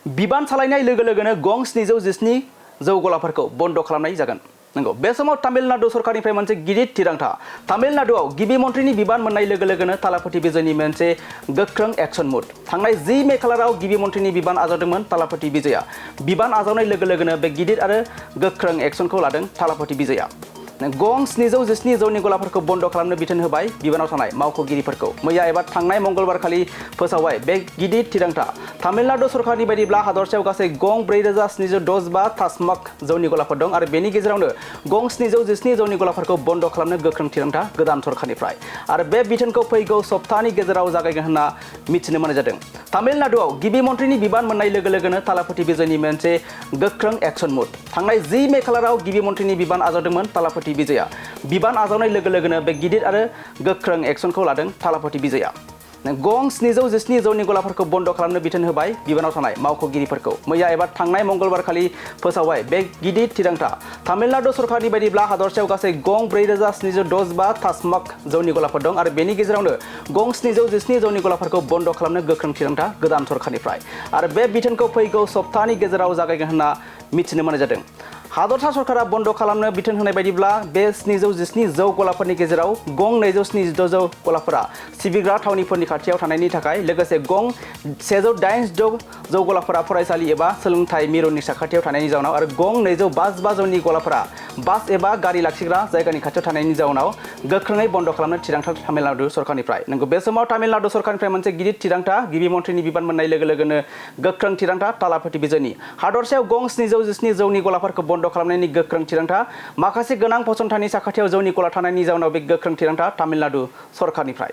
बिबान सालायनाय लोगो लोगोनो गं 717 जौ गलाफोरखौ बन्द खालामनाय जागोन। नंगौ, बे समाव तामिलनाडु सरकारनिफ्राय मोनसे गिदिर थिरांथा। तामिलनाडुआव गिबि मन्थ्रिनि बिबान मोननाय लोगो लोगोनो तालापति विजयनि मोनसे गोख्रों एक्शन मुड। थांनाय 10 मे खालाराव गिबि मन्थ्रिनि बिबान आजावदोंमोन तालापति विजयआ। बिबान आजावनाय लोगो लोगोनो बे गिदिर आरो गोख्रों एक्शनखौ लादों तालापति विजयआ। गं 717 जौनि गलाफोरखौ बन्द खालामनो बिथोन होबाय बिबानाव थानाय मावख'गिरिफोरखौ। मैया एबा थांनाय मंगलबार खालि फोसावबाय बे गिदिर थिरांथा। तामिलनाडु सरकारनि बायदिब्ला हादरसायाव गासै गं 4765 टास्माक जौनि गलाफोर दं आरो बेनि गेजेरावनो गं 717 जौनि गलाफोरखौ बन्द खालामनो गोख्रों थिरांथा गोदान सरकारनिफ्राय। आरो बे बिथोनखौ फैगौ सप्तानि गेजेराव जागायगोन होनना मिथिनो मोननाय जादों। तामिलनाडुआव गिबि मन्थ्रिनि बिबान मोननाय लोगो लोगोनो तालापति विजयनि मोनसे गोख्रों एक्शन मुड। थांनाय 10 मे खालाराव गिबि मन्थ्रिनि बिबान आजावदोंमोन तालापति विजयआ। बिबान आजावनाय लोगो लोगोनो बे गिदिर आरो गोख्रों एक्शनखौ लादों तालापति विजयआ। गं 717 जौनि गलाफोरखौ बन्द खालामनो बिथोन होबाय बिबानाव थानाय मावख'गिरिफोरखौ। मैया एबा थांनाय मंगलबार खालि फोसावबाय बे गिदिर थिरांथा। तामिलनाडु सरकारनि बायदिब्ला हादरसायाव गासै गं 4765 टास्माक जौनि गलाफोर दं आरो बेनि गेजेरावनो गं 717 जौनि गलाफोरखौ बन्द खालामनो गोख्रों थिरांथा गोदान सरकारनिफ्राय। आरो बे बिथोनखौ फैगौ सप्तानि गेजेराव जागायगोन होनना मिथिनो मोननाय जादों। हादरसा सरकारा बन्द खालामनो बिथोन होनाय बायदिब्ला बे 717 जौ गलाफोरनि गेजेराव गं 276 जौ गलाफोरा सिबिग्रा थावनिफोरनि खाथियाव थानायनि थाखाय लोगोसे गं 186 जौ गलाफोरा फरायसालि एबा सोलोंथाइ मिरुनि साखाथियाव थानायनि जाउनाव आरो गं 255 जौनि गलाफोरा बास एबा गारि लाखिग्रा जायगानि खाथियाव थानायनि जाउनाव गोख्रोङै बन्द खालामनो थिरांथा तामिलनाडु सरकारनिफ्राय। नंगौ, बे समाव तामिलनाडु सरकारनिफ्राय मोनसे गिदिर थिरांथा। गिबि मन्थ्रिनि बिबान मोननाय लोगो लोगोनो गोख्रों थिरांथा तालापति विजयनि। हादरसायाव गं 717 जौनि गलाफोरखौ बन्द खालामनायनि गोख्रों थिरांथा। माखासे गोनां फसंथाननि साखाथियाव जौनि गला थानायनि जाउनाव बे गोख्रों थिरांथा तामिलनाडु सरकारनिफ्राय।